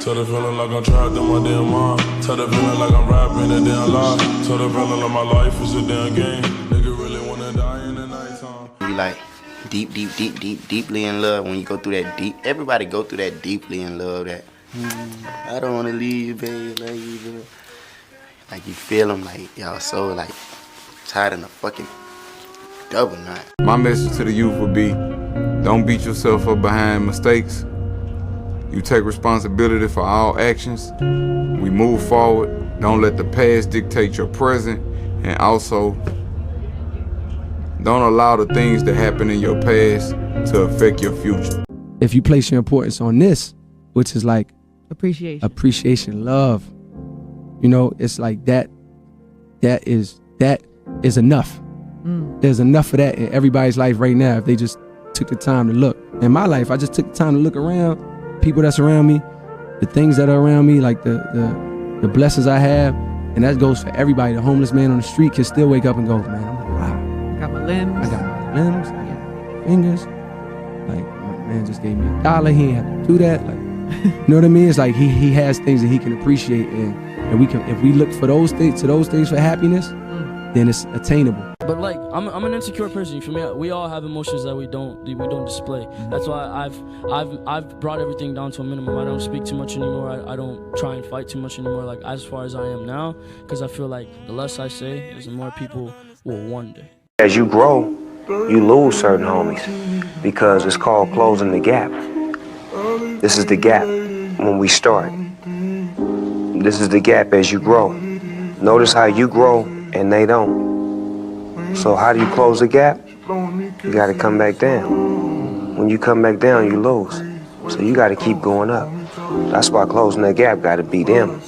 Tell the feeling like I'm trapped in my damn mind. Tell the feeling like I'm rapping a damn lie. Tell the feeling like my life is a damn game. Nigga really wanna die in the nighttime. You like deeply in love when you go through that deep. Everybody go through that deeply in love. That I don't wanna leave you, babe. Love you, babe. Like you feel them like y'all so like tied in a fucking double knot. My message to the youth would be, don't beat yourself up behind mistakes. You take responsibility for all actions. We move forward. Don't let the past dictate your present. And also, don't allow the things that happen in your past to affect your future. If you place your importance on this, which is like appreciation, love, you know, it's like that is enough. There's enough of that in everybody's life right now if they just took the time to look. In my life, I just took the time to look around, people that's around me, the things that are around me, like the blessings I have, and that goes for everybody. The homeless man on the street can still wake up and go, man, I'm like, wow. I got my limbs. I got my limbs, I got my fingers. Like, my man just gave me $1, he ain't have to do that. Like, you know what I mean? It's like he has things that he can appreciate, and we can, if we look for those things for happiness, then it's attainable. But like, I'm an insecure person. You feel me? We all have emotions that we don't display. That's why I've brought everything down to a minimum. I don't speak too much anymore. I don't try and fight too much anymore. Like as far as I am now, because I feel like the less I say, is the more people will wonder. As you grow, you lose certain homies because it's called closing the gap. This is the gap when we start. This is the gap as you grow. Notice how you grow and they don't. So how do you close the gap? You gotta come back down. When you come back down, you lose. So you gotta keep going up. That's why closing that gap gotta be them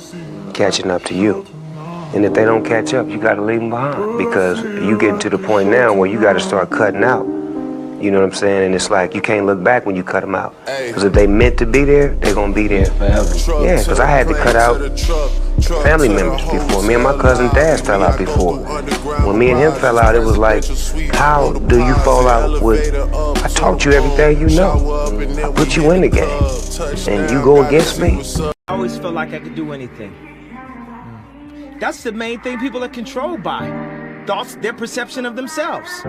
catching up to you. And if they don't catch up, you gotta leave them behind, because you getting to the point now where you gotta start cutting out. You know what I'm saying? And it's like you can't look back when you cut them out. Because if they meant to be there, they're gonna be there forever. Yeah, because I had to cut out family members before. Me and my cousin Dad fell out before. When me and him fell out, it was like, how do you fall out with, I taught you everything you know. I put you in the game, and you go against me. I always felt like I could do anything. That's the main thing people are controlled by. Thoughts, their perception of themselves.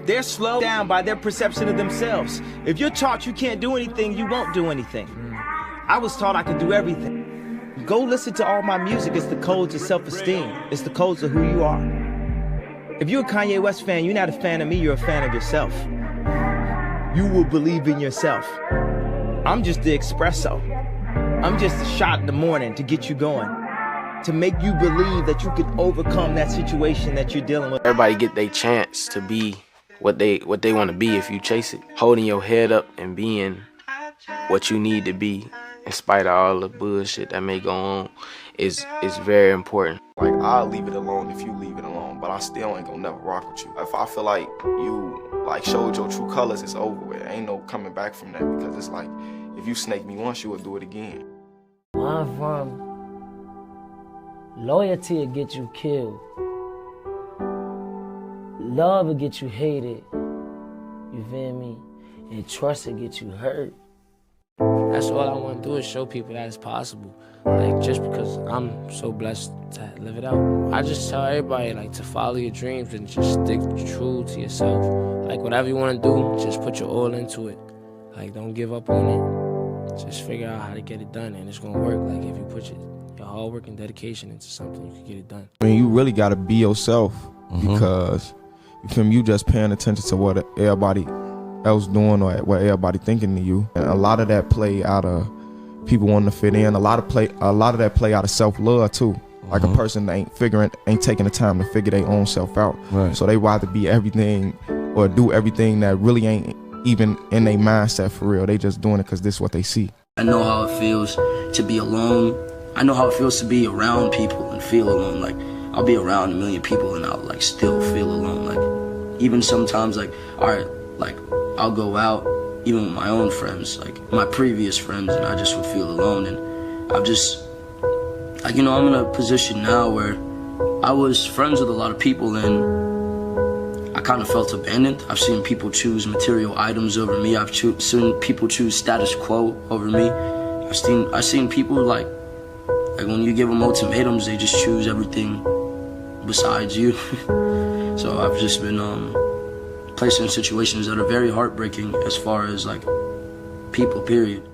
They're slowed down by their perception of themselves. If you're taught you can't do anything, you won't do anything. I was taught I could do everything. Go listen to all my music. It's the codes of self-esteem. It's the codes of who you are. If you're a Kanye West fan, you're not a fan of me, you're a fan of yourself. You will believe in yourself. I'm just the espresso. I'm just a shot in the morning to get you going, to make you believe that you can overcome that situation that you're dealing with. Everybody get their chance to be what they want to be if you chase it. Holding your head up and being what you need to be in spite of all the bullshit that may go on is very important. Like, I'll leave it alone if you leave it alone, but I still ain't gonna never rock with you. If I feel like you like showed your true colors, it's over with. Ain't no coming back from that, because it's like, if you snake me once, you will do it again. Where I'm from, loyalty will get you killed. Love will get you hated. You feel me? And trust will get you hurt. That's all I want to do, is show people that it's possible. Like, just because I'm so blessed to live it out. I just tell everybody, like, to follow your dreams and just stick true to yourself. Like, whatever you want to do, just put your all into it. Like, don't give up on it. Just figure out how to get it done, and it's going to work. Like, if you put your hard work and dedication into something, you can get it done. I mean, you really got to be yourself, because you just paying attention to what everybody else doing or what everybody thinking to you. And a lot of that play out of people wanting to fit in. A lot of that play out of self-love too. Like a person that ain't taking the time to figure their own self out. Right. So they rather be everything or do everything that really ain't even in their mindset for real. They just doing it because this is what they see. I know how it feels to be alone. I know how it feels to be around people and feel alone. Like, I'll be around a million people and I'll like still feel alone. Like, even sometimes, like, alright, like, I'll go out, even with my own friends, like my previous friends, and I just would feel alone. And I've just, like, you know, I'm in a position now where I was friends with a lot of people and I kind of felt abandoned. I've seen people choose material items over me. I've seen people choose status quo over me. I seen people like when you give them ultimatums, they just choose everything besides you. So I've just been placed in situations that are very heartbreaking as far as like people, period.